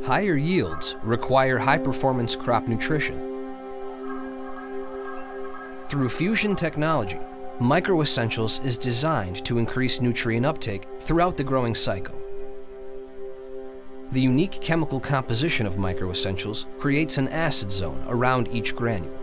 Higher yields require high-performance crop nutrition. Through fusion technology, MicroEssentials is designed to increase nutrient uptake throughout the growing cycle. The unique chemical composition of MicroEssentials creates an acid zone around each granule.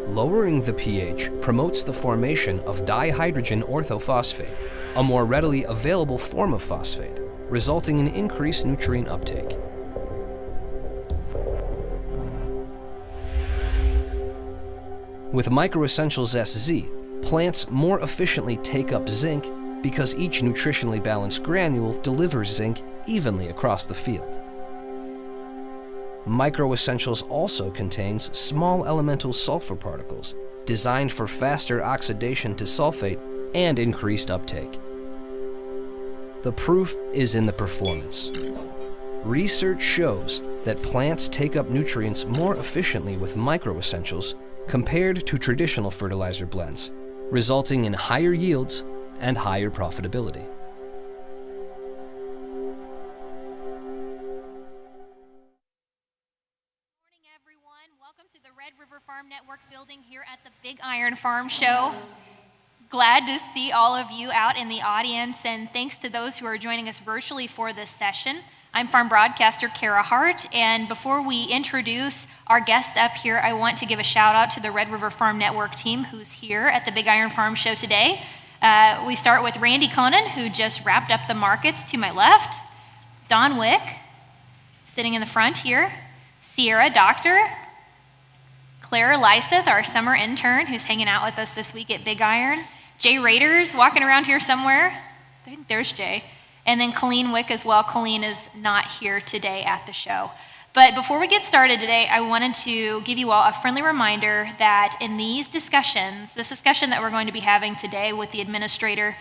Lowering the pH promotes the formation of dihydrogen orthophosphate, a more readily available form of phosphate, resulting in increased nutrient uptake. With MicroEssentials SZ, plants more efficiently take up zinc because each nutritionally balanced granule delivers zinc evenly across the field. MicroEssentials also contains small elemental sulfur particles designed for faster oxidation to sulfate and increased uptake. The proof is in the performance. Research shows that plants take up nutrients more efficiently with MicroEssentials compared to traditional fertilizer blends, resulting in higher yields and higher profitability. Farm Network building here at the Big Iron Farm Show. Glad to see all of you out in the audience, and thanks to those who are joining us virtually for this session. I'm farm broadcaster Kara Hart, and before we introduce our guest up here, I want to give a shout out to the Red River Farm Network team who's here at the Big Iron Farm Show today. We start with Randy Conan, who just wrapped up the markets to my left, Don Wick, sitting in the front here, Sierra Doctor, Claire Lyseth, our summer intern, who's hanging out with us this week at Big Iron. Jay Raiders, walking around here somewhere. I think there's Jay. And then Colleen Wick as well. Colleen is not here today at the show. But before we get started today, I wanted to give you all a friendly reminder that in these discussions, this discussion that we're going to be having today with the administrator,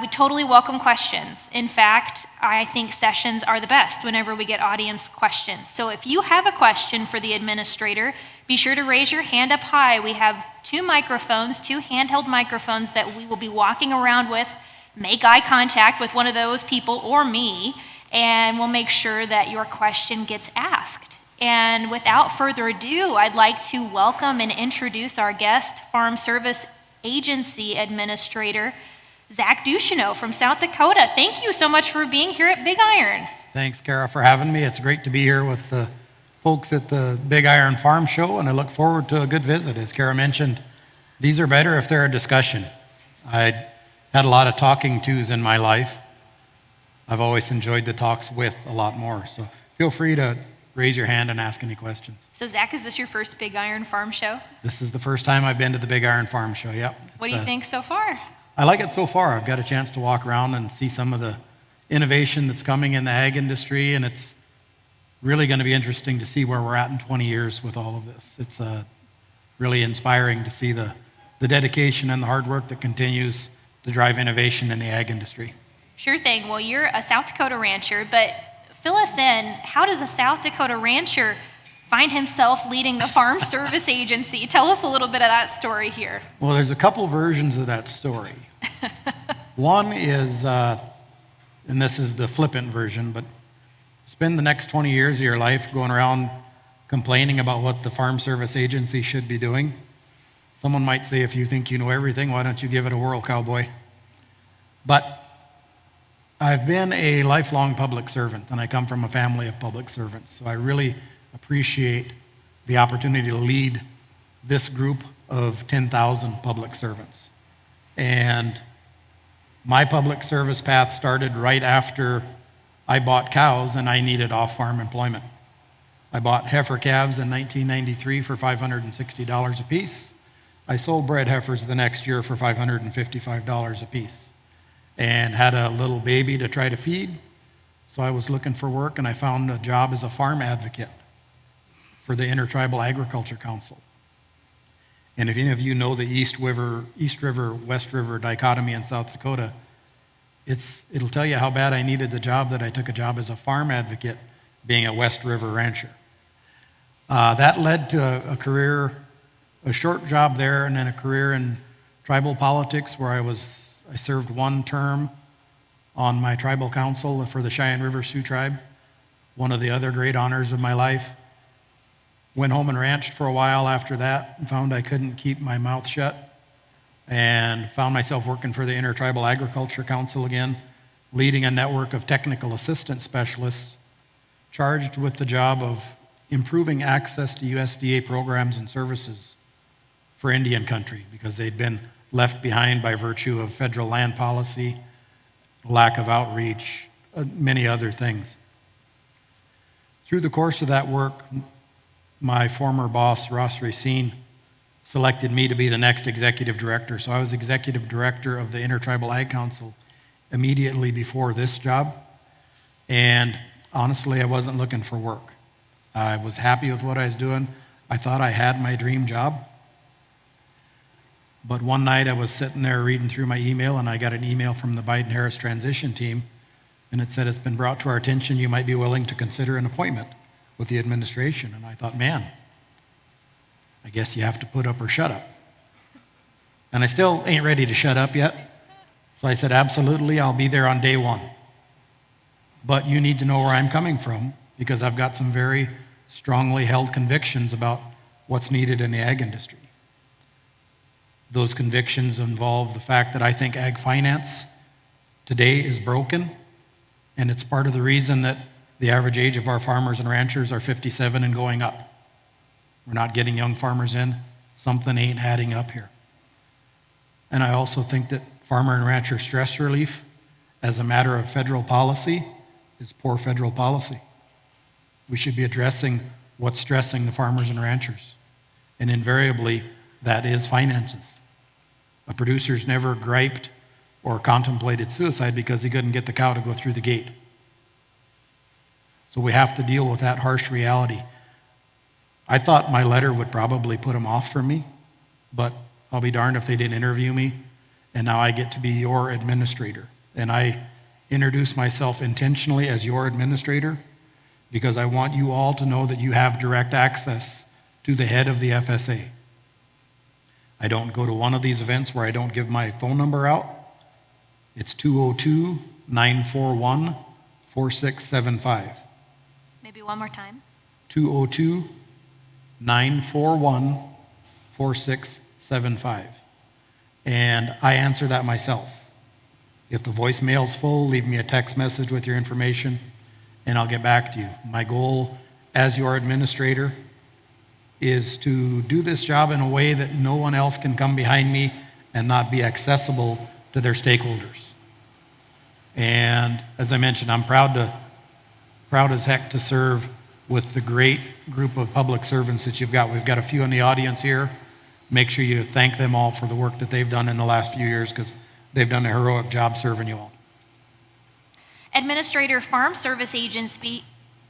we totally welcome questions. In fact, I think sessions are the best whenever we get audience questions. So if you have a question for the administrator, be sure to raise your hand up high. We have two handheld microphones that we will be walking around with. Make eye contact with one of those people or me, and we'll make sure that your question gets asked. And without further ado, I'd like to welcome and introduce our guest, Farm Service Agency Administrator, Zach Ducheneaux from South Dakota. Thank you so much for being here at Big Iron. Thanks, Kara, for having me. It's great to be here with the folks at the Big Iron Farm Show, and I look forward to a good visit. As Kara mentioned, these are better if they're a discussion. I had a lot of talking tos in my life. I've always enjoyed the talks with a lot more, so feel free to raise your hand and ask any questions. So Zach, is this your first Big Iron Farm Show? This is the first time I've been to the Big Iron Farm Show, yep. What do you think so far? I like it so far. I've got a chance to walk around and see some of the innovation that's coming in the ag industry, and it's really going to be interesting to see where we're at in 20 years with all of this. It's really inspiring to see the dedication and the hard work that continues to drive innovation in the ag industry. Sure thing. Well, you're a South Dakota rancher, but fill us in. How does a South Dakota rancher find himself leading the Farm Service Agency? Tell us a little bit of that story here. Well, there's a couple versions of that story. One is, and this is the flippant version, but spend the next 20 years of your life going around complaining about what the Farm Service Agency should be doing. Someone might say, if you think you know everything, why don't you give it a whirl, cowboy? But I've been a lifelong public servant, and I come from a family of public servants, so I really appreciate the opportunity to lead this group of 10,000 public servants. And my public service path started right after I bought cows and I needed off-farm employment. I bought heifer calves in 1993 for $560 a piece. I sold bred heifers the next year for $555 a piece and had a little baby to try to feed. So I was looking for work, and I found a job as a farm advocate for the Intertribal Agriculture Council. And if any of you know the East River, West River dichotomy in South Dakota, it'll tell you how bad I needed the job that I took a job as a farm advocate being a West River rancher. That led to a career, a short job there, and then a career in tribal politics where I served one term on my tribal council for the Cheyenne River Sioux Tribe, one of the other great honors of my life. Went home and ranched for a while after that and found I couldn't keep my mouth shut, and found myself working for the Intertribal Agriculture Council again, leading a network of technical assistance specialists charged with the job of improving access to USDA programs and services for Indian country, because they'd been left behind by virtue of federal land policy, lack of outreach, many other things. Through the course of that work, my former boss, Ross Racine, selected me to be the next executive director. So I was executive director of the Intertribal Ag Council immediately before this job. And honestly, I wasn't looking for work. I was happy with what I was doing. I thought I had my dream job. But one night I was sitting there reading through my email, and I got an email from the Biden-Harris transition team, and it said, "It's been brought to our attention you might be willing to consider an appointment with the administration." And I thought, man, I guess you have to put up or shut up. And I still ain't ready to shut up yet. So I said, absolutely, I'll be there on day one. But you need to know where I'm coming from, because I've got some very strongly held convictions about what's needed in the ag industry. Those convictions involve the fact that I think ag finance today is broken, and it's part of the reason that the average age of our farmers and ranchers are 57 and going up. We're not getting young farmers in. Something ain't adding up here. And I also think that farmer and rancher stress relief, as a matter of federal policy, is poor federal policy. We should be addressing what's stressing the farmers and ranchers. And invariably, that is finances. A producer's never griped or contemplated suicide because he couldn't get the cow to go through the gate. So we have to deal with that harsh reality. I thought my letter would probably put them off from me, but I'll be darned if they didn't interview me, and now I get to be your administrator. And I introduce myself intentionally as your administrator because I want you all to know that you have direct access to the head of the FSA. I don't go to one of these events where I don't give my phone number out. It's 202-941-4675. Maybe one more time. 202-941-4675. And I answer that myself. If the voicemail's full, leave me a text message with your information, and I'll get back to you. My goal as your administrator is to do this job in a way that no one else can come behind me and not be accessible to their stakeholders. And as I mentioned, I'm proud as heck to serve with the great group of public servants that you've got. We've got a few in the audience here. Make sure you thank them all for the work that they've done in the last few years, because they've done a heroic job serving you all. Administrator, Farm Service Agency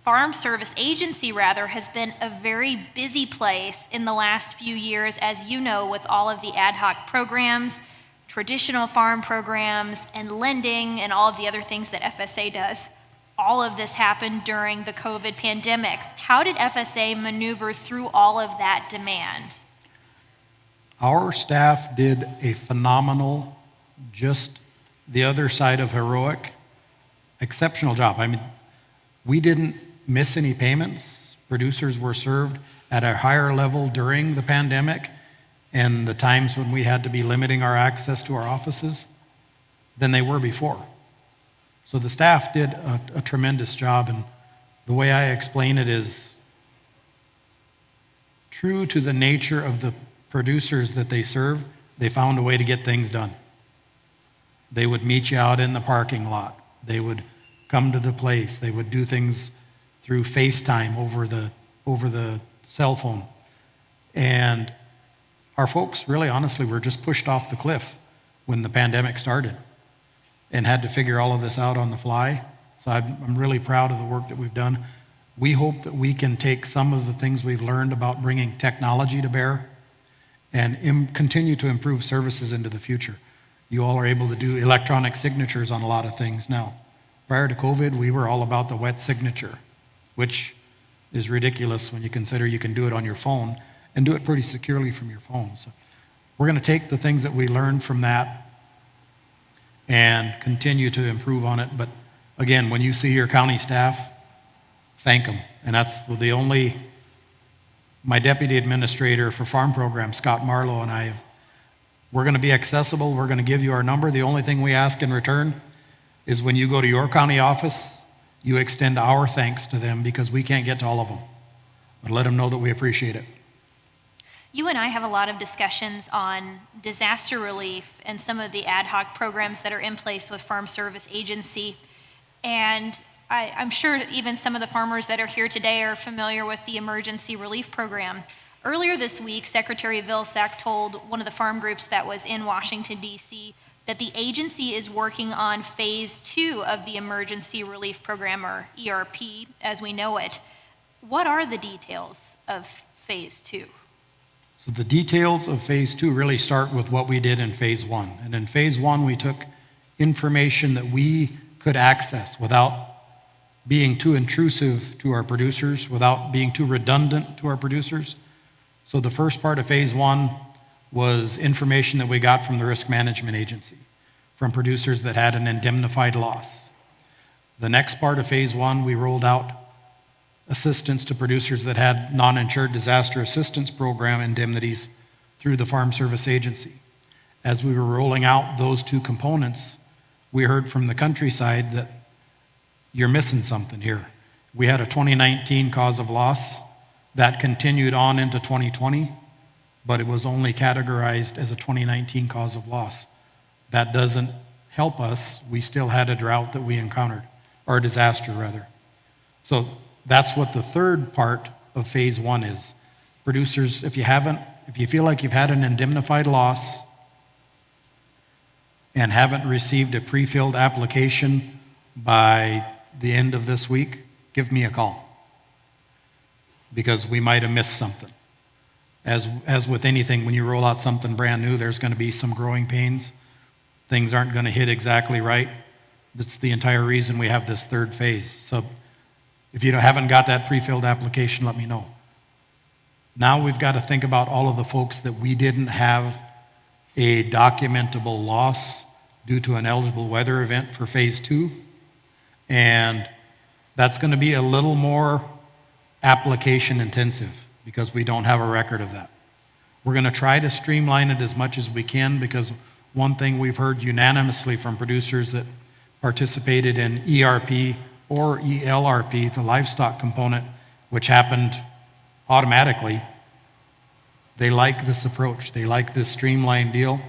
has been a very busy place in the last few years, as you know, with all of the ad hoc programs, traditional farm programs, and lending, and all of the other things that FSA does. All of this happened during the COVID pandemic. How did FSA maneuver through all of that demand? Our staff did a phenomenal, just the other side of heroic, exceptional job. I mean, we didn't miss any payments. Producers were served at a higher level during the pandemic and the times when we had to be limiting our access to our offices than they were before. So the staff did a tremendous job, and the way I explain it is true to the nature of the producers that they serve. They found a way to get things done. They would meet you out in the parking lot. They would come to the place. They would do things through FaceTime over the cell phone. And our folks, really honestly, were just pushed off the cliff when the pandemic started and had to figure all of this out on the fly. So I'm really proud of the work that we've done. We hope that we can take some of the things we've learned about bringing technology to bear and continue to improve services into the future. You all are able to do electronic signatures on a lot of things now. Prior to COVID, we were all about the wet signature, which is ridiculous when you consider you can do it on your phone and do it pretty securely from your phone. So we're going to take the things that we learned from that and continue to improve on it. But again, when you see your county staff, thank them. And that's my deputy administrator for farm programs, Scott Marlowe, and I, we're going to be accessible. We're going to give you our number. The only thing we ask in return is when you go to your county office, you extend our thanks to them because we can't get to all of them. But let them know that we appreciate it. You and I have a lot of discussions on disaster relief and some of the ad hoc programs that are in place with Farm Service Agency. And I'm sure even some of the farmers that are here today are familiar with the Emergency Relief Program. Earlier this week, Secretary Vilsack told one of the farm groups that was in Washington, D.C., that the agency is working on phase 2 of the Emergency Relief Program, or ERP, as we know it. What are the details of phase 2? So the details of phase 2 really start with what we did in phase 1. And in phase 1, we took information that we could access without being too intrusive to our producers, without being too redundant to our producers. So the first part of phase 1 was information that we got from the Risk Management Agency, from producers that had an indemnified loss. The next part of phase 1, we rolled out assistance to producers that had non-insured disaster assistance program indemnities through the Farm Service Agency. As we were rolling out those two components, we heard from the countryside that you're missing something here. We had a 2019 cause of loss that continued on into 2020, but it was only categorized as a 2019 cause of loss. That doesn't help us. We still had a drought that we encountered, or a disaster rather. So that's what the third part of phase 1 is. Producers, if you feel like you've had an indemnified loss and haven't received a pre-filled application by the end of this week, give me a call, because we might have missed something. As with anything, when you roll out something brand new, there's going to be some growing pains. Things aren't going to hit exactly right. That's the entire reason we have this third phase. So if you haven't got that pre-filled application, let me know. Now we've got to think about all of the folks that we didn't have a documentable loss due to an eligible weather event for phase 2. And that's going to be a little more application intensive because we don't have a record of that. We're going to try to streamline it as much as we can, because one thing we've heard unanimously from producers that participated in ERP or ELRP, the livestock component, which happened automatically, they like this approach. They like this streamlined deal.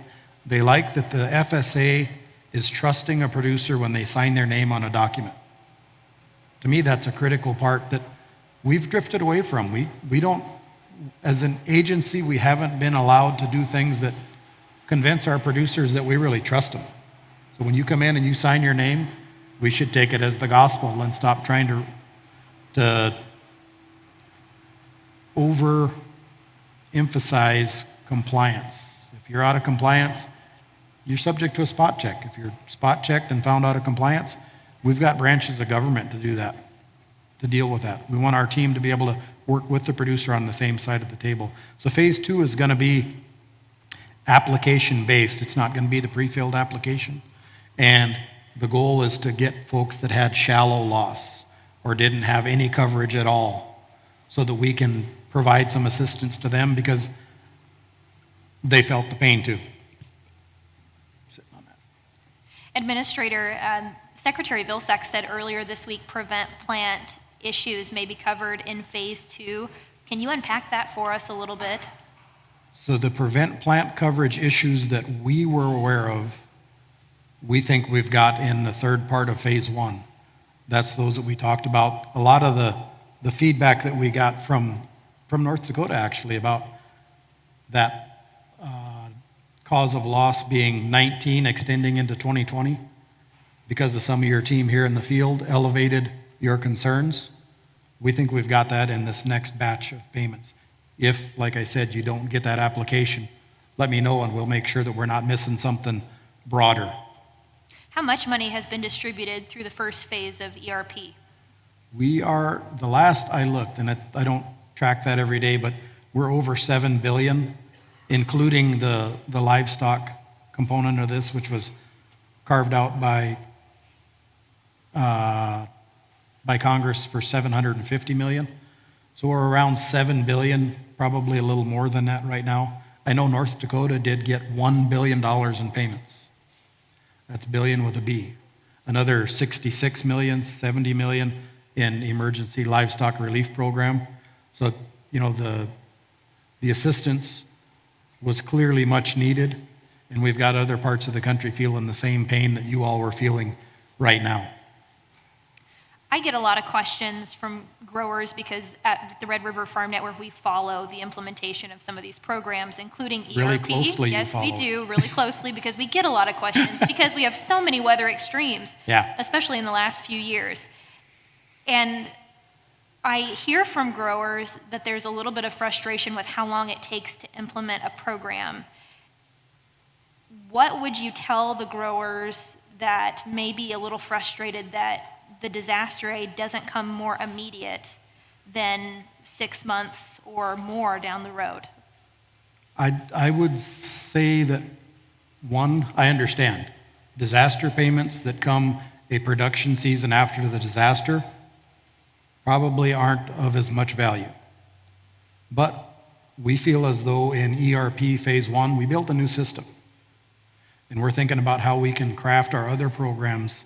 They like that the FSA is trusting a producer when they sign their name on a document. To me, that's a critical part that we've drifted away from. We don't, as an agency, we haven't been allowed to do things that convince our producers that we really trust them. So when you come in and you sign your name, we should take it as the gospel and stop trying to overemphasize compliance. If you're out of compliance, you're subject to a spot check. If you're spot checked and found out of compliance, we've got branches of government to do that, to deal with that. We want our team to be able to work with the producer on the same side of the table. So phase 2 is going to be application-based. It's not going to be the pre-filled application. And the goal is to get folks that had shallow loss or didn't have any coverage at all, so that we can provide some assistance to them, because they felt the pain too. Sitting on that. Administrator, Secretary Vilsack said earlier this week prevent plant issues may be covered in phase 2. Can you unpack that for us a little bit? So the prevent plant coverage issues that we were aware of, we think we've got in the third part of phase 1. That's those that we talked about. A lot of the feedback that we got from North Dakota, actually, about that cause of loss being 19 extending into 2020, because of some of your team here in the field elevated your concerns. We think we've got that in this next batch of payments. If, like I said, you don't get that application, let me know and we'll make sure that we're not missing something broader. How much money has been distributed through the first phase of ERP? We are, the last I looked, and I don't track that every day, but we're over $7 billion, including the livestock component of this, which was carved out by Congress for $750 million. So we're around $7 billion, probably a little more than that right now. I know North Dakota did get $1 billion in payments. That's billion with a B. Another 66 million, 70 million in emergency livestock relief program. So, the assistance was clearly much needed, and we've got other parts of the country feeling the same pain that you all were feeling right now. I get a lot of questions from growers because at the Red River Farm Network, we follow the implementation of some of these programs, including ERP. Really closely. Yes, we do, really closely, because we get a lot of questions because we have so many weather extremes, especially in the last few years. And I hear from growers that there's a little bit of frustration with how long it takes to implement a program. What would you tell the growers that may be a little frustrated that the disaster aid doesn't come more immediate than 6 months or more down the road? I would say that, one, I understand. Disaster payments that come a production season after the disaster probably aren't of as much value. But we feel as though in ERP Phase 1, we built a new system. And we're thinking about how we can craft our other programs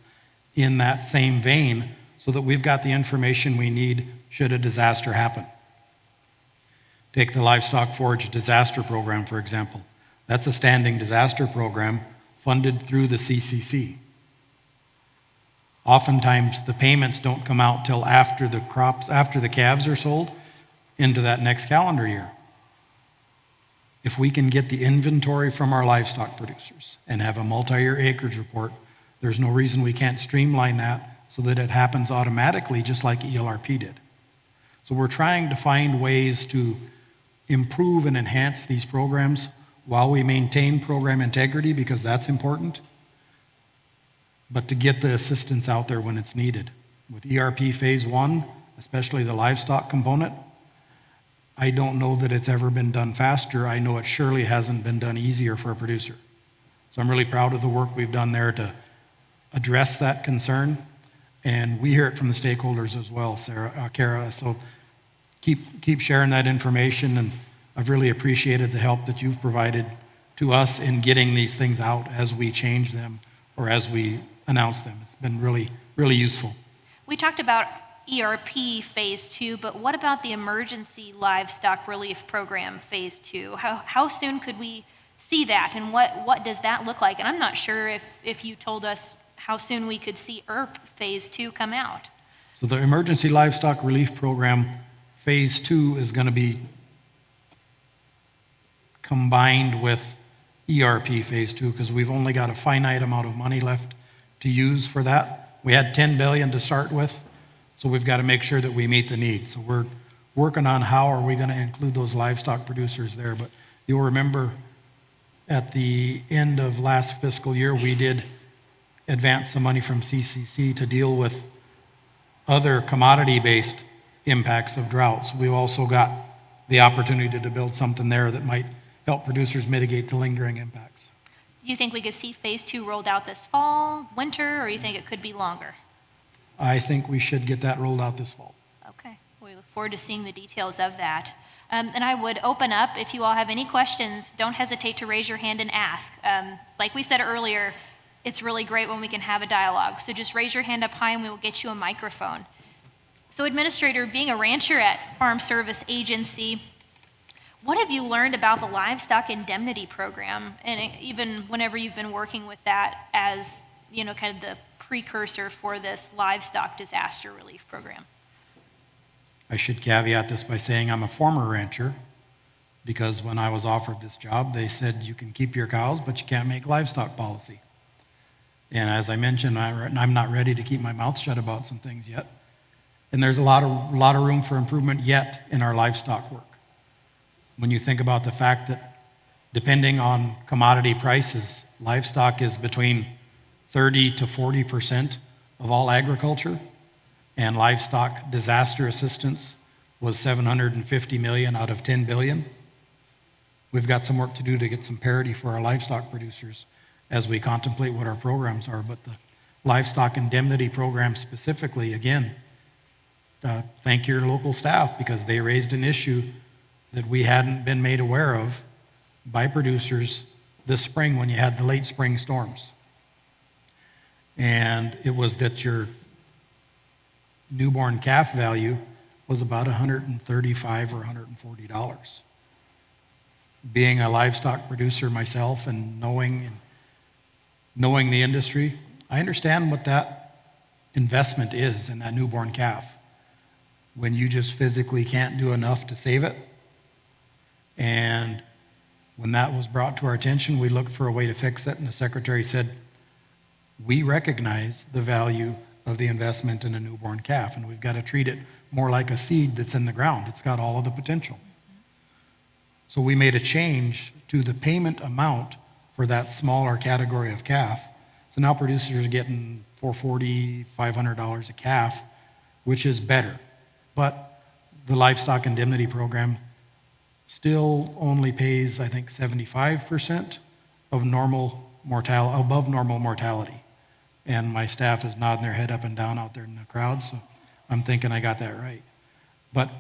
in that same vein so that we've got the information we need should a disaster happen. Take the Livestock Forage Disaster Program, for example. That's a standing disaster program funded through the CCC. Oftentimes, the payments don't come out till after the calves are sold into that next calendar year. If we can get the inventory from our livestock producers and have a multi-year acreage report, there's no reason we can't streamline that so that it happens automatically, just like ELRP did. So we're trying to find ways to improve and enhance these programs while we maintain program integrity, because that's important, but to get the assistance out there when it's needed. With ERP Phase 1, especially the livestock component, I don't know that it's ever been done faster. I know it surely hasn't been done easier for a producer. So I'm really proud of the work we've done there to address that concern, and we hear it from the stakeholders as well, Kara. So keep sharing that information, and I've really appreciated the help that you've provided to us in getting these things out as we change them or as we announce them. It's been really, really useful. We talked about ERP Phase 2, but what about the Emergency Livestock Relief Program Phase 2? How soon could we see that, and what does that look like? And I'm not sure if you told us how soon we could see ERP Phase 2 come out. So the Emergency Livestock Relief Program Phase 2 is going to be combined with ERP Phase 2 because we've only got a finite amount of money left to use for that. We had $10 billion to start with, so we've got to make sure that we meet the need. So we're working on how are we going to include those livestock producers there. But you'll remember at the end of last fiscal year, we did advance some money from CCC to deal with other commodity-based impacts of droughts. We've also got the opportunity to build something there that might help producers mitigate the lingering impacts. Do you think we could see Phase 2 rolled out this fall, winter, or you think it could be longer? I think we should get that rolled out this fall. Okay, we look forward to seeing the details of that. And I would open up, if you all have any questions, don't hesitate to raise your hand and ask. Like we said earlier, it's really great when we can have a dialogue. So just raise your hand up high and we will get you a microphone. So Administrator, being a rancher at Farm Service Agency, what have you learned about the Livestock Indemnity Program? And even whenever you've been working with that as, kind of the precursor for this livestock disaster relief program? I should caveat this by saying I'm a former rancher, because when I was offered this job, they said you can keep your cows, but you can't make livestock policy. And as I mentioned, I'm not ready to keep my mouth shut about some things yet. And there's a lot of room for improvement yet in our livestock work. When you think about the fact that depending on commodity prices, livestock is between 30 to 40% of all agriculture, and livestock disaster assistance was $750 million out of $10 billion. We've got some work to do to get some parity for our livestock producers. as we contemplate what our programs are. But the Livestock Indemnity program specifically, again, thank your local staff, because they raised an issue that we hadn't been made aware of by producers this spring when you had the late spring storms. And it was that your newborn calf value was about $135 or $140. Being a livestock producer myself and knowing the industry, I understand what that investment is in that newborn calf when you just physically can't do enough to save it. And when that was brought to our attention, we looked for a way to fix it, and the secretary said, we recognize the value of the investment in a newborn calf, and we've got to treat it more like a seed that's in the ground. It's got all of the potential. So we made a change to the payment amount for that smaller category of calf. So now producers are getting $440, $500 a calf, which is better. But the Livestock Indemnity program still only pays, I think, 75% of above normal mortality. And my staff is nodding their head up and down out there in the crowd, so I'm thinking I got that right. But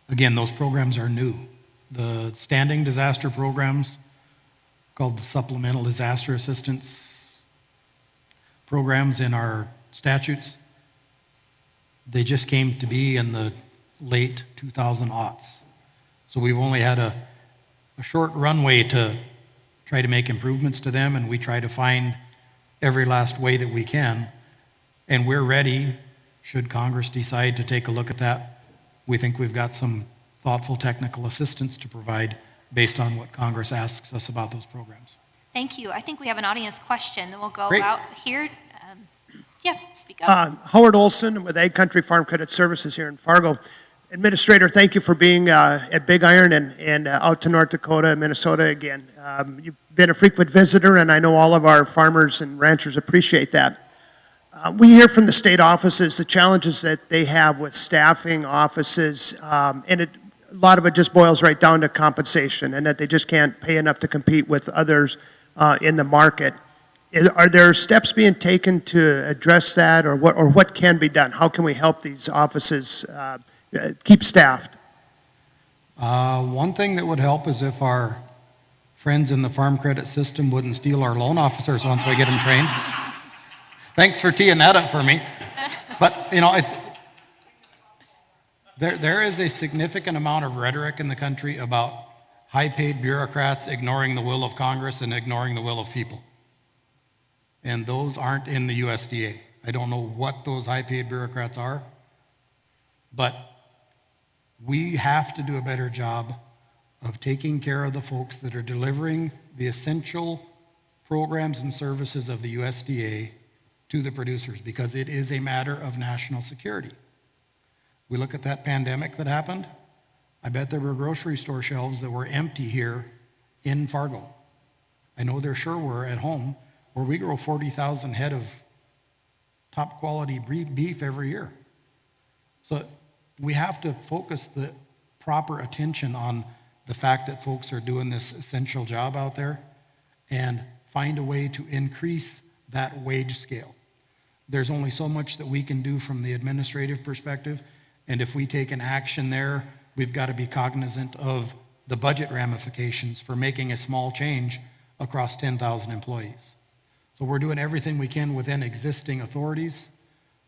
again, those programs are new. The standing disaster programs, called the supplemental disaster assistance programs in our statutes, they just came to be in the late 2000s. So we've only had a short runway to try to make improvements to them, and we try to find every last way that we can. And we're ready, should Congress decide to take a look at that. We think we've got some thoughtful technical assistance to provide based on what Congress asks us about those programs. Thank you. I think we have an audience question that will go Great. out here. Yeah, speak up. Howard Olson with Ag Country Farm Credit Services here in Fargo. Administrator, thank you for being at Big Iron and out to North Dakota, Minnesota again. You've been a frequent visitor, and I know all of our farmers and ranchers appreciate that. We hear from the state offices the challenges that they have with staffing offices, and a lot of it just boils right down to compensation, and that they just can't pay enough to compete with others in the market. Are there steps being taken to address that, or what can be done? How can we help these offices keep staffed? One thing that would help is if our friends in the farm credit system wouldn't steal our loan officers once we get them trained. Thanks for teeing that up for me. But, there is a significant amount of rhetoric in the country about high-paid bureaucrats ignoring the will of Congress and ignoring the will of people. And those aren't in the USDA. I don't know what those high-paid bureaucrats are, but we have to do a better job of taking care of the folks that are delivering the essential programs and services of the USDA to the producers, because it is a matter of national security. We look at that pandemic that happened. I bet there were grocery store shelves that were empty here in Fargo. I know there sure were at home, where we grow 40,000 head of top quality beef every year. So we have to focus the proper attention on the fact that folks are doing this essential job out there and find a way to increase that wage scale. There's only so much that we can do from the administrative perspective, and if we take an action there, we've got to be cognizant of the budget ramifications for making a small change across 10,000 employees. So we're doing everything we can within existing authorities,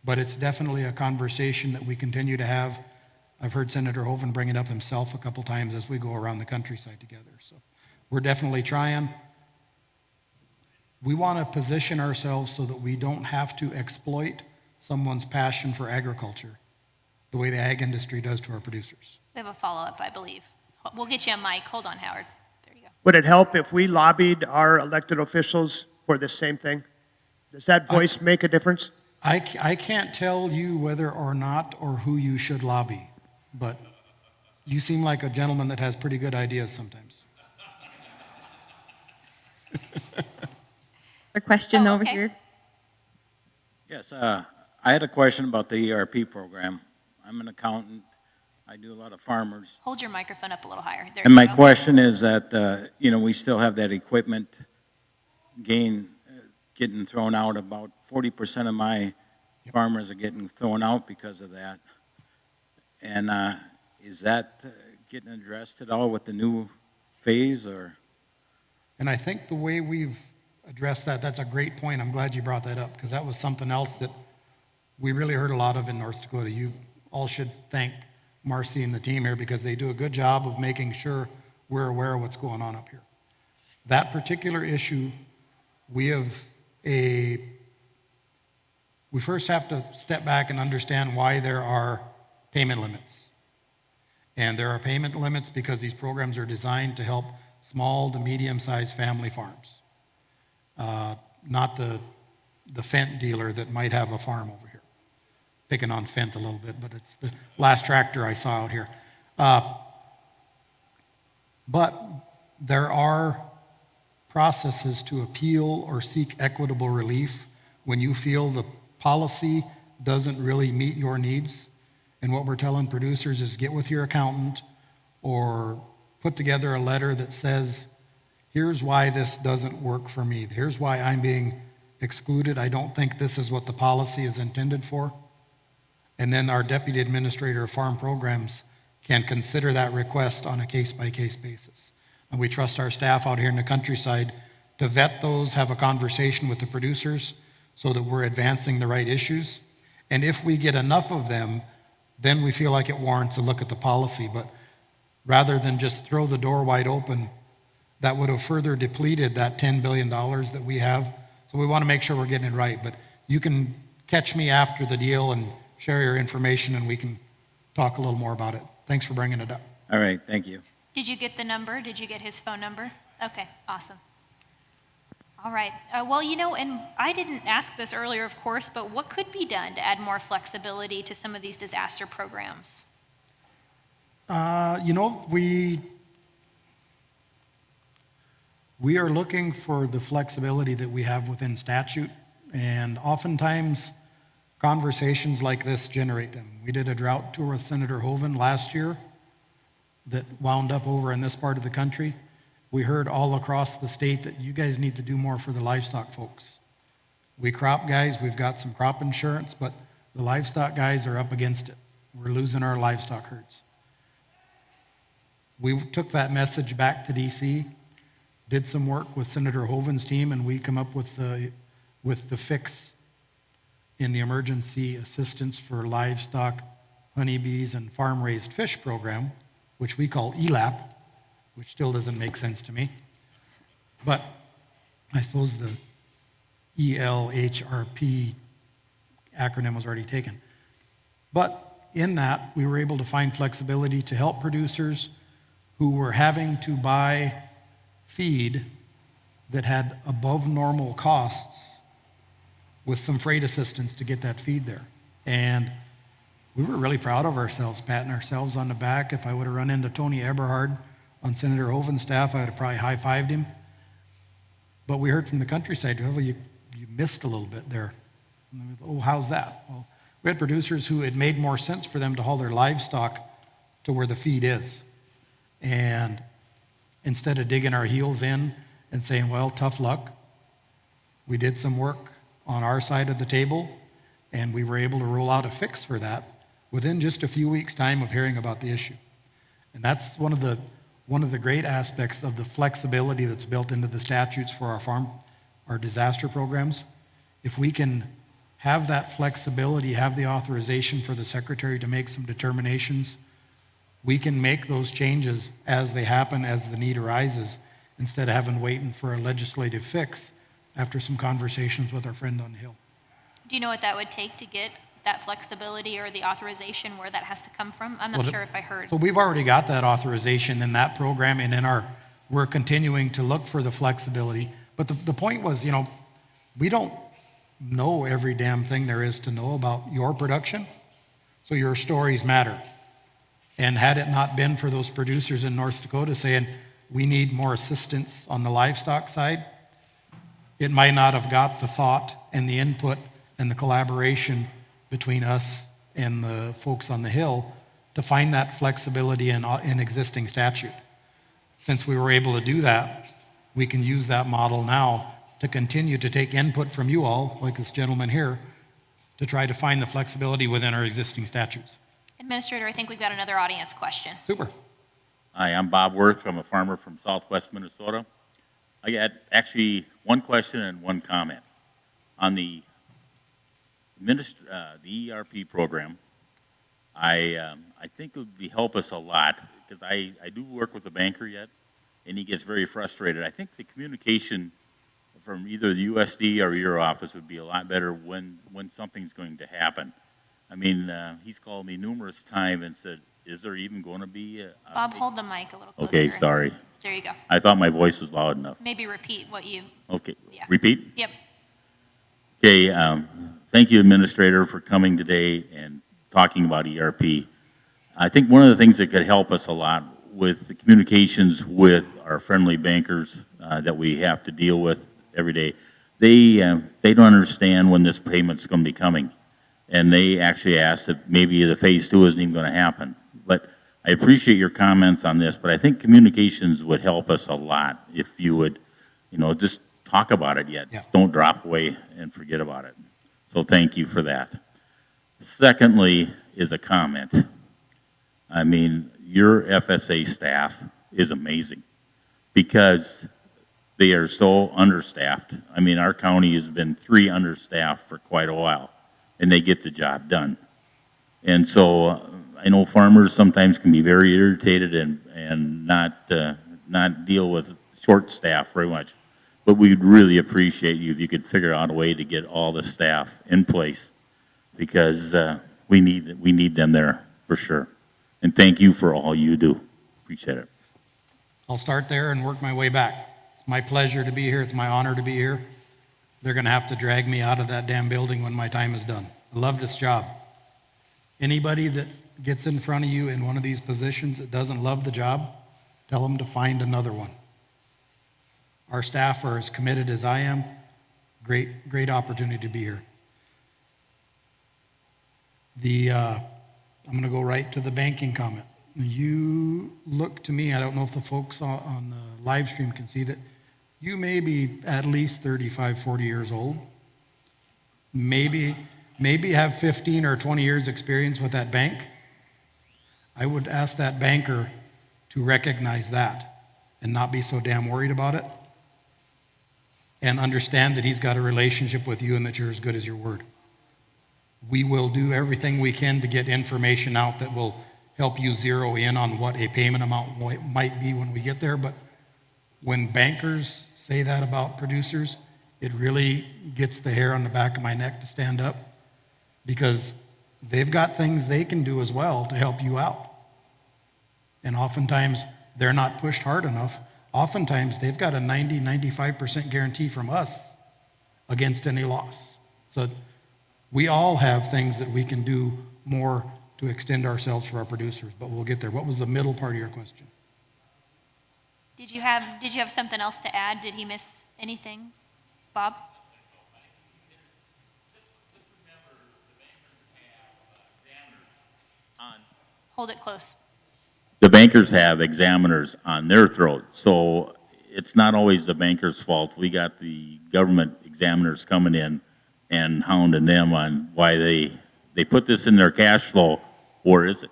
but it's definitely a conversation that we continue to have. I've heard Senator Hoeven bring it up himself a couple times as we go around the countryside together. So we're definitely trying. We want to position ourselves so that we don't have to exploit someone's passion for agriculture the way the ag industry does to our producers. We have a follow-up, I believe. We'll get you a mic. Hold on, Howard. There you go. Would it help if we lobbied our elected officials for this same thing? Does that voice make a difference? I can't tell you whether or not or who you should lobby, but you seem like a gentleman that has pretty good ideas sometimes. A question over okay. here. Yes, I had a question about the ERP program. I'm an accountant. I do a lot of farmers. Hold your microphone up a little higher. There And you my go. question is that, we still have that equipment gain getting thrown out. About 40% of my farmers are getting thrown out because of that. And is that getting addressed at all with the new phase, or? And I think the way we've addressed that, that's a great point. I'm glad you brought that up, because that was something else that we really heard a lot of in North Dakota. You all should thank Marcy and the team here, because they do a good job of making sure we're aware of what's going on up here. That particular issue, we first have to step back and understand why there are payment limits. And there are payment limits because these programs are designed to help small to medium-sized family farms, not the Fent dealer that might have a farm over here. Picking on Fent a little bit, but it's the last tractor I saw out here. But there are processes to appeal or seek equitable relief when you feel the policy doesn't really meet your needs. And what we're telling producers is get with your accountant or put together a letter that says, here's why this doesn't work for me. Here's why I'm being excluded. I don't think this is what the policy is intended for. And then our Deputy Administrator of Farm Programs can consider that request on a case-by-case basis. And we trust our staff out here in the countryside to vet those, have a conversation with the producers so that we're advancing the right issues. And if we get enough of them, then we feel like it warrants a look at the policy. But rather than just throw the door wide open, that would have further depleted that $10 billion that we have. So we want to make sure we're getting it right. But you can catch me after the deal and share your information, and we can talk a little more about it. Thanks for bringing it up. All right, thank you. Did you get the number? Did you get his phone number? Okay, awesome. All right. Well, you know, and I didn't ask this earlier, of course, but what could be done to add more flexibility to some of these disaster programs? You know, we are looking for the flexibility that we have within statute, and oftentimes conversations like this generate them. We did a drought tour with Senator Hoeven last year that wound up over in this part of the country. We heard all across the state that you guys need to do more for the livestock folks. We crop guys, we've got some crop insurance, but the livestock guys are up against it. We're losing our livestock herds. We took that message back to DC, did some work with Senator Hoeven's team, and we come up with the fix in the Emergency Assistance for Livestock, Honeybees, and Farm-Raised Fish program, which we call ELAP, which still doesn't make sense to me. But I suppose the ELHRP acronym was already taken. But in that, we were able to find flexibility to help producers who were having to buy feed that had above normal costs with some freight assistance to get that feed there. And we were really proud of ourselves, patting ourselves on the back. If I would have run into Tony Eberhard on Senator Hoeven's staff, I would have probably high-fived him. But we heard from the countryside, well, you missed a little bit there. And oh, how's that? Well, we had producers who it made more sense for them to haul their livestock to where the feed is. And instead of digging our heels in and saying, well, tough luck, we did some work on our side of the table, and we were able to roll out a fix for that within just a few weeks' time of hearing about the issue. And that's one of the great aspects of the flexibility that's built into the statutes for our disaster programs. If we can have that flexibility, have the authorization for the secretary to make some determinations, we can make those changes as they happen, as the need arises, instead of having waiting for a legislative fix after some conversations with our friend on the Hill. Do you know what that would take to get that flexibility or the authorization, where that has to come from? I'm not sure if I heard. So we've already got that authorization in that program, and we're continuing to look for the flexibility. But the point was, you know, we don't know every damn thing there is to know about your production, so your stories matter. And had it not been for those producers in North Dakota saying, we need more assistance on the livestock side, it might not have got the thought and the input and the collaboration between us and the folks on the Hill to find that flexibility in existing statute. Since we were able to do that, we can use that model now to continue to take input from you all, like this gentleman here, to try to find the flexibility within our existing statutes. Administrator, I think we've got another audience question. Super. Hi, I'm Bob Worth. I'm a farmer from southwest Minnesota. I got actually one question and one comment. On the ERP program, I think it would help us a lot, because I do work with a banker yet, and he gets very frustrated. I think the communication from either the USD or your office would be a lot better when something's going to happen. I mean, he's called me numerous times and said, is there even going to be a Bob, hold the mic a little closer. Okay, sorry. There you go. I thought my voice was loud enough. Maybe repeat what you, Okay, yeah. repeat? Yep. Okay, thank you, Administrator, for coming today and talking about ERP. I think one of the things that could help us a lot with the communications with our friendly bankers that we have to deal with every day, they don't understand when this payment's going to be coming. And they actually asked if maybe the phase 2 isn't even going to happen. But I appreciate your comments on this, but I think communications would help us a lot if you would, just talk about it yet. Yeah. Just don't drop away and forget about it. So thank you for that. Secondly is a comment. I mean, your FSA staff is amazing because they are so understaffed. I mean, our county has been 3 understaffed for quite a while, and they get the job done. And so I know farmers sometimes can be very irritated and not deal with short staff very much. But we'd really appreciate you if you could figure out a way to get all the staff in place, because we need them there for sure. And thank you for all you do. Appreciate it. I'll start there and work my way back. It's my pleasure to be here. It's my honor to be here. They're going to have to drag me out of that damn building when my time is done. I love this job. Anybody that gets in front of you in one of these positions that doesn't love the job, tell them to find another one. Our staff are as committed as I am. Great opportunity to be here. I'm going to go right to the banking comment. You look to me, I don't know if the folks on the live stream can see that, you may be at least 35, 40 years old. Maybe have 15 or 20 years experience with that bank. I would ask that banker to recognize that and not be so damn worried about it, and understand that he's got a relationship with you and that you're as good as your word. We will do everything we can to get information out that will help you zero in on what a payment amount might be when we get there. But when bankers say that about producers, it really gets the hair on the back of my neck to stand up, because they've got things they can do as well to help you out. And oftentimes they're not pushed hard enough. Oftentimes they've got a 90-95% guarantee from us against any loss. So we all have things that we can do more to extend ourselves for our producers, but we'll get there. What was the middle part of your question? Did you have something else to add? Did he miss anything, Bob? Hold it close. The bankers have examiners on their throat, so it's not always the banker's fault. We got the government examiners coming in and hounding them on why they put this in their cash flow, or is it?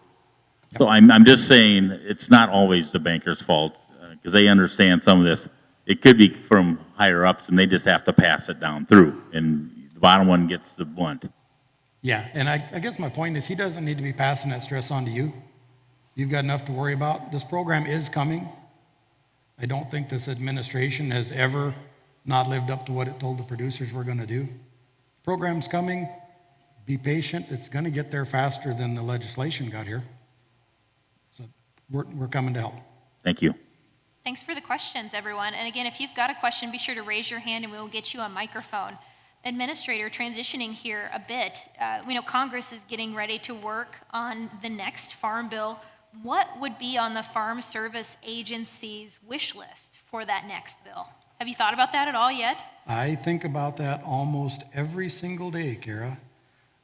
So I'm just saying it's not always the banker's fault, because they understand some of this. It could be from higher ups, and they just have to pass it down through, and the bottom one gets the blunt. Yeah, and I guess my point is he doesn't need to be passing that stress on to you. You've got enough to worry about. This program is coming. I don't think this administration has ever not lived up to what it told the producers we're going to do. The program's coming. Be patient. It's going to get there faster than the legislation got here. So we're coming to help. Thank you. Thanks for the questions, everyone. And again, if you've got a question, be sure to raise your hand and we will get you a microphone. Administrator, transitioning here a bit, we know Congress is getting ready to work on the next farm bill. What would be on the Farm Service Agency's wish list for that next bill? Have you thought about that at all yet? I think about that almost every single day, Kara.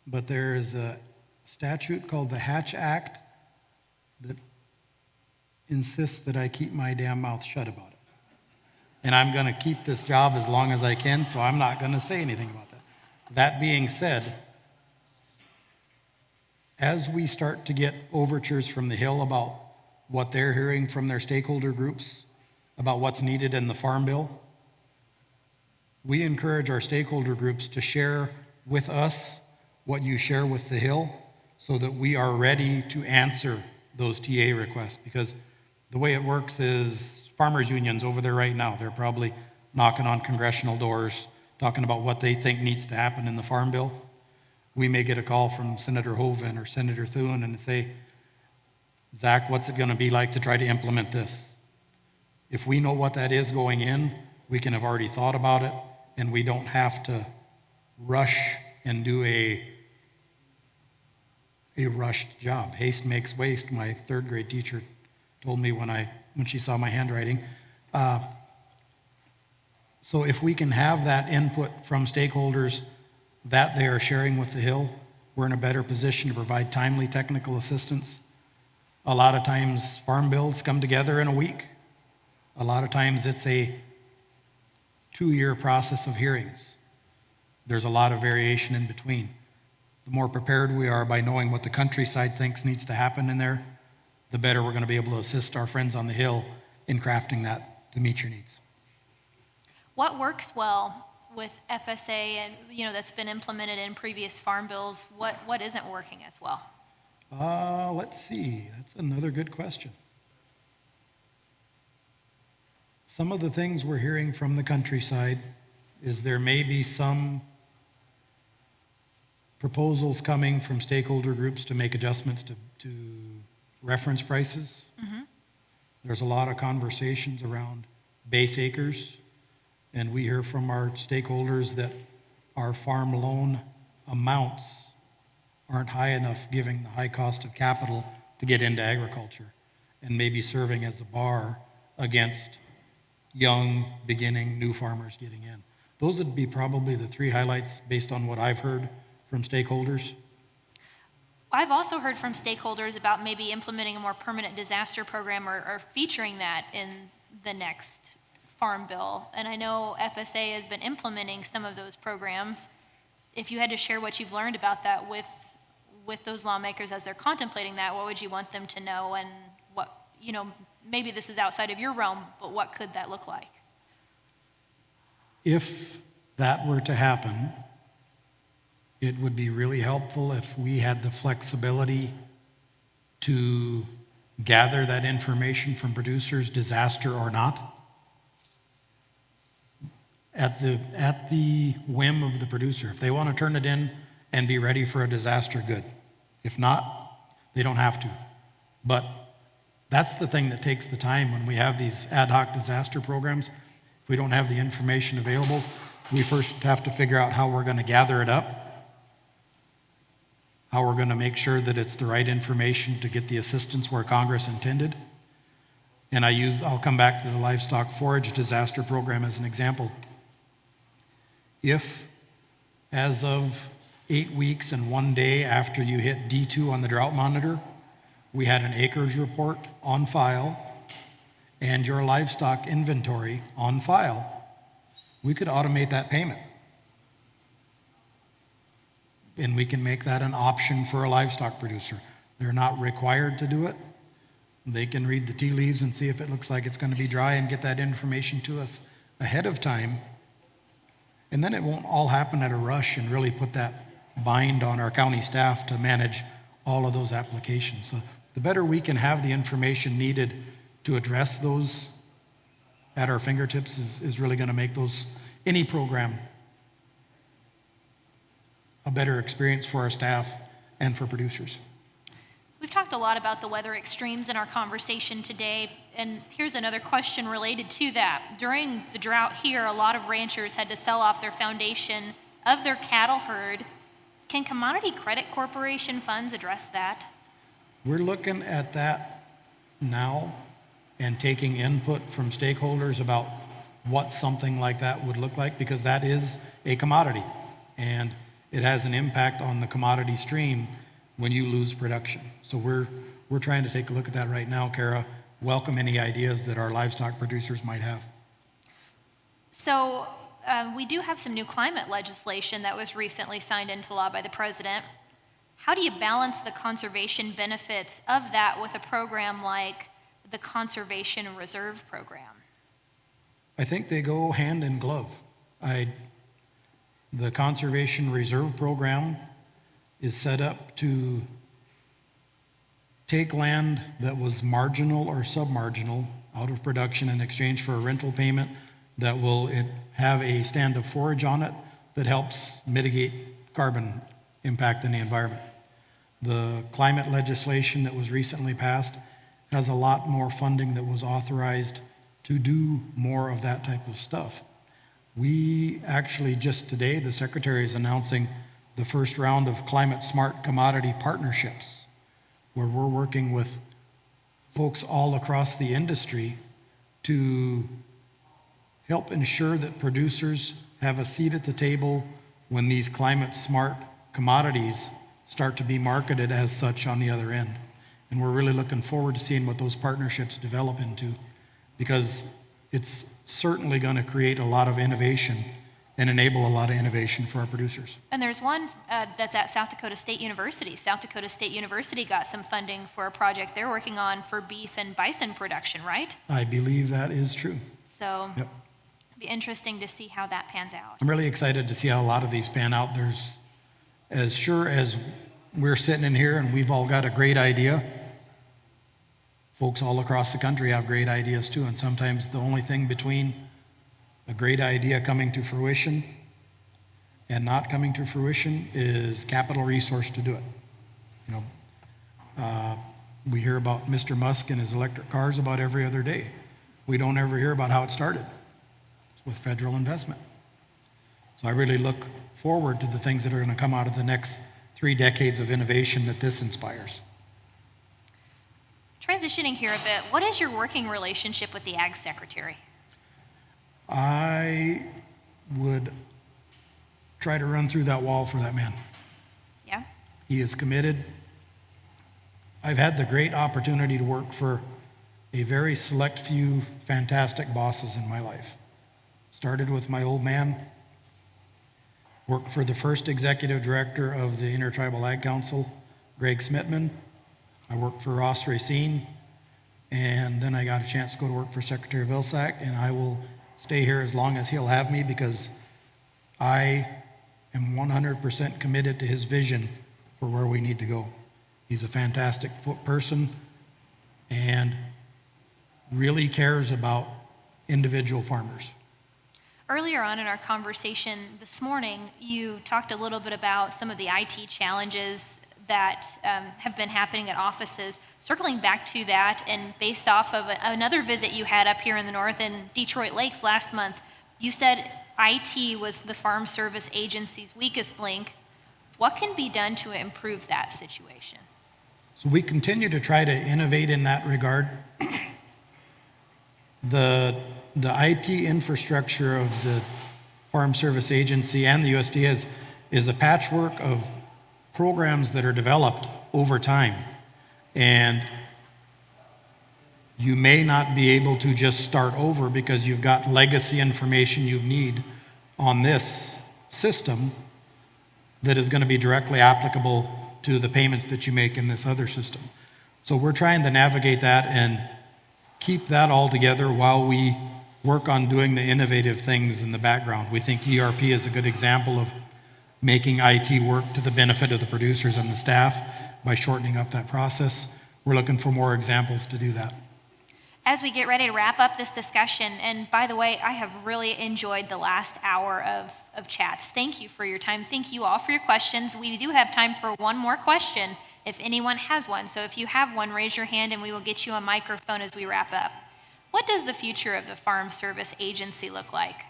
But there is a statute called the Hatch Act that insists that I keep my damn mouth shut about it. and I'm going to keep this job as long as I can, so I'm not going to say anything about that. That being said, as we start to get overtures from the Hill about what they're hearing from their stakeholder groups about what's needed in the Farm Bill, we encourage our stakeholder groups to share with us what you share with the Hill so that we are ready to answer those TA requests. Because the way it works is farmers unions over there right now, they're probably knocking on congressional doors, talking about what they think needs to happen in the Farm Bill. We may get a call from Senator Hoeven or Senator Thune and say, Zach, what's it going to be like to try to implement this? If we know what that is going in, we can have already thought about it, and we don't have to rush and do a rushed job. Haste makes waste, my third grade teacher told me when she saw my handwriting. So if we can have that input from stakeholders that they are sharing with the Hill, we're in a better position to provide timely technical assistance. A lot of times farm bills come together in a week. A lot of times it's a 2-year process of hearings. There's a lot of variation in between. The more prepared we are by knowing what the countryside thinks needs to happen in there, the better we're going to be able to assist our friends on the Hill in crafting that to meet your needs. What works well with FSA and, that's been implemented in previous farm bills? What isn't working as well? Let's see. That's another good question. Some of the things we're hearing from the countryside is there may be some proposals coming from stakeholder groups to make adjustments to reference prices. Mm-hmm. There's a lot of conversations around base acres, and we hear from our stakeholders that our farm loan amounts aren't high enough, given the high cost of capital to get into agriculture, and maybe serving as a bar against young, beginning, new farmers getting in. Those would be probably the 3 highlights based on what I've heard from stakeholders. I've also heard from stakeholders about maybe implementing a more permanent disaster program or featuring that in the next farm bill. And I know FSA has been implementing some of those programs. If you had to share what you've learned about that with those lawmakers as they're contemplating that, what would you want them to know, and what, maybe this is outside of your realm, but what could that look like? If that were to happen, it would be really helpful if we had the flexibility to gather that information from producers, disaster or not, at the whim of the producer. If they want to turn it in and be ready for a disaster, good. If not, they don't have to. But that's the thing that takes the time when we have these ad hoc disaster programs. If we don't have the information available, we first have to figure out how we're going to gather it up, how we're going to make sure that it's the right information to get the assistance where Congress intended. And I'll come back to the livestock forage disaster program as an example. If, as of 8 weeks and 1 day after you hit D2 on the drought monitor, we had an acreage report on file and your livestock inventory on file, we could automate that payment. And we can make that an option for a livestock producer. They're not required to do it. They can read the tea leaves and see if it looks like it's going to be dry and get that information to us ahead of time. And then it won't all happen at a rush and really put that bind on our county staff to manage all of those applications. So the better we can have the information needed to address those at our fingertips is really going to make any program a better experience for our staff and for producers. We've talked a lot about the weather extremes in our conversation today, and here's another question related to that. During the drought here, a lot of ranchers had to sell off their foundation of their cattle herd. Can Commodity Credit Corporation funds address that? We're looking at that now and taking input from stakeholders about what something like that would look like, because that is a commodity, and it has an impact on the commodity stream when you lose production. So we're trying to take a look at that right now, Kara. Welcome any ideas that our livestock producers might have. So we do have some new climate legislation that was recently signed into law by the president. How do you balance the conservation benefits of that with a program like the Conservation Reserve Program? I think they go hand in glove. The Conservation Reserve Program is set up to take land that was marginal or submarginal out of production in exchange for a rental payment that will have a stand of forage on it that helps mitigate carbon impact in the environment. The climate legislation that was recently passed has a lot more funding that was authorized to do more of that type of stuff. We actually just today, the Secretary is announcing the first round of climate smart commodity partnerships, where we're working with folks all across the industry to help ensure that producers have a seat at the table when these climate smart commodities start to be marketed as such on the other end. And we're really looking forward to seeing what those partnerships develop into, because it's certainly going to create a lot of innovation and enable a lot of innovation for our producers. And there's one that's at South Dakota State University. South Dakota State University got some funding for a project they're working on for beef and bison production, right? I believe that is true. So Yep. it'll be interesting to see how that pans out. I'm really excited to see how a lot of these pan out. There's, as sure as we're sitting in here and we've all got a great idea, folks all across the country have great ideas too, and sometimes the only thing between a great idea coming to fruition and not coming to fruition is capital resource to do it. You know, we hear about Mr. Musk and his electric cars about every other day. We don't ever hear about how it started. It's with federal investment. So I really look forward to the things that are going to come out of the next 3 decades of innovation that this inspires. Transitioning here a bit, what is your working relationship with the Ag Secretary? I would try to run through that wall for that man. Yeah? He is committed. I've had the great opportunity to work for a very select few fantastic bosses in my life. Started with my old man, worked for the first executive director of the Intertribal Ag Council, Greg Smitman. I worked for Ross Racine, and then I got a chance to go to work for Secretary Vilsack, and I will stay here as long as he'll have me, because I am 100% committed to his vision for where we need to go. He's a fantastic person and really cares about individual farmers. Earlier on in our conversation this morning, you talked a little bit about some of the IT challenges that have been happening at offices. Circling back to that, and based off of another visit you had up here in the north in Detroit Lakes last month, you said IT was the Farm Service Agency's weakest link. What can be done to improve that situation? So we continue to try to innovate in that regard. The IT infrastructure of the Farm Service Agency and the USDA is a patchwork of programs that are developed over time. And you may not be able to just start over because you've got legacy information you need on this system that is going to be directly applicable to the payments that you make in this other system. So we're trying to navigate that and keep that all together while we work on doing the innovative things in the background. We think ERP is a good example of making IT work to the benefit of the producers and the staff by shortening up that process. We're looking for more examples to do that. As we get ready to wrap up this discussion, and by the way, I have really enjoyed the last hour of chats. Thank you for your time. Thank you all for your questions. We do have time for one more question if anyone has one. So if you have one, raise your hand and we will get you a microphone as we wrap up. What does the future of the Farm Service Agency look like?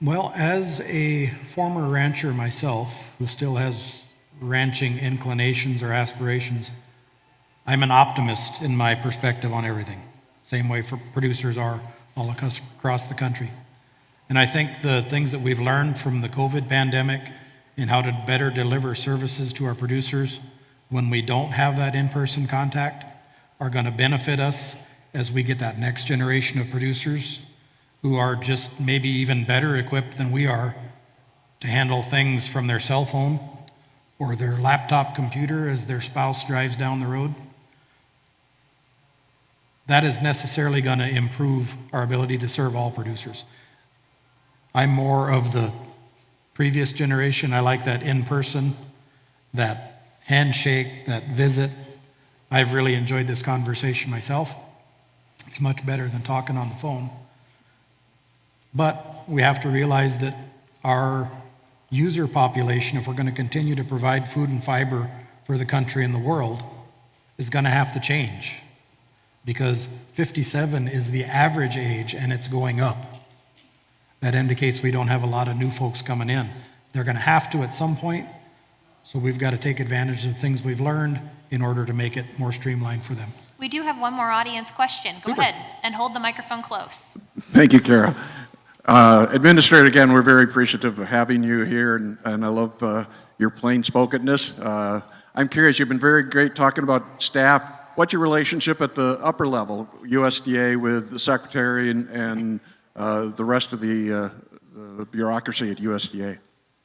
Well, as a former rancher myself, who still has ranching inclinations or aspirations, I'm an optimist in my perspective on everything. Same way for producers are all across the country. And I think the things that we've learned from the COVID pandemic and how to better deliver services to our producers when we don't have that in-person contact are going to benefit us as we get that next generation of producers who are just maybe even better equipped than we are to handle things from their cell phone or their laptop computer as their spouse drives down the road. That is necessarily going to improve our ability to serve all producers. I'm more of the previous generation. I like that in-person, that handshake, that visit. I've really enjoyed this conversation myself. It's much better than talking on the phone. But we have to realize that our user population, if we're going to continue to provide food and fiber for the country and the world, is going to have to change. Because 57 is the average age and it's going up. That indicates we don't have a lot of new folks coming in. They're going to have to at some point, so we've got to take advantage of things we've learned in order to make it more streamlined for them. We do have one more audience question. Go ahead and hold the microphone close. Thank you, Kara. Administrator, again, we're very appreciative of having you here, and I love your plain-spokenness. I'm curious, you've been very great talking about staff. What's your relationship at the upper level, USDA, with the secretary and the rest of the bureaucracy at USDA?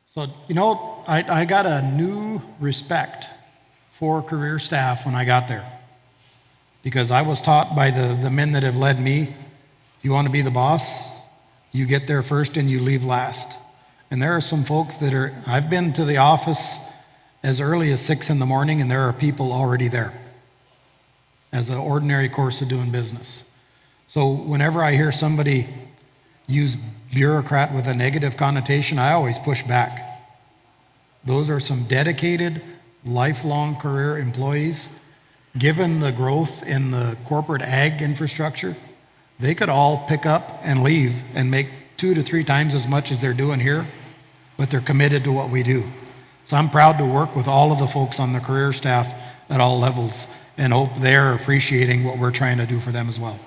So, you know, I got a new respect for career staff when I got there, because I was taught by the men that have led me, if you want to be the boss, you get there first and you leave last. And there are some folks that I've been to the office as early as 6 in the morning, and there are people already there as an ordinary course of doing business. So whenever I hear somebody use bureaucrat with a negative connotation, I always push back. Those are some dedicated, lifelong career employees. Given the growth in the corporate ag infrastructure, they could all pick up and leave and make 2 to 3 times as much as they're doing here, but they're committed to what we do. So I'm proud to work with all of the folks on the career staff at all levels and hope they're appreciating what we're trying to do for them as well.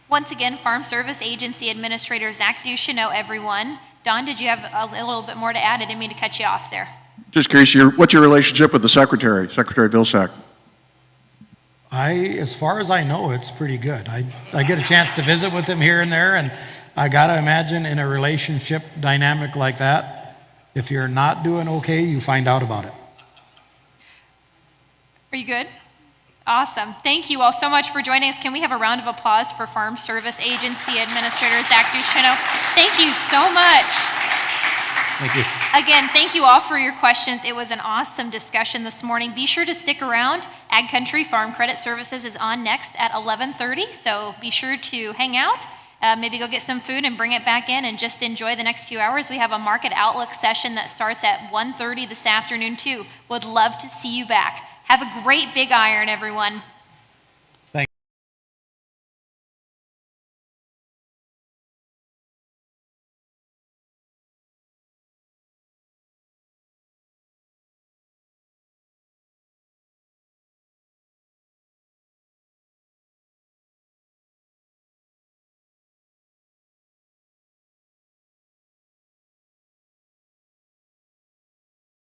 Once again, Farm Service Agency Administrator Zach Ducheneaux, everyone. Don, did you have a little bit more to add? I didn't mean to cut you off there. Just curious, what's your relationship with the Secretary Vilsack? As far as I know, it's pretty good. I get a chance to visit with him here and there, and I gotta imagine in a relationship dynamic like that, if you're not doing okay, you find out about it. Are you good? Awesome. Thank you all so much for joining us. Can we have a round of applause for Farm Service Agency Administrator Zach Ducheneaux? Thank you so much. Thank you. Again, thank you all for your questions. It was an awesome discussion this morning. Be sure to stick around. Ag Country Farm Credit Services is on next at 11:30, so be sure to hang out. Maybe go get some food and bring it back in and just enjoy the next few hours. We have a market outlook session that starts at 1:30 this afternoon too. Would love to see you back. Have a great Big Iron, everyone.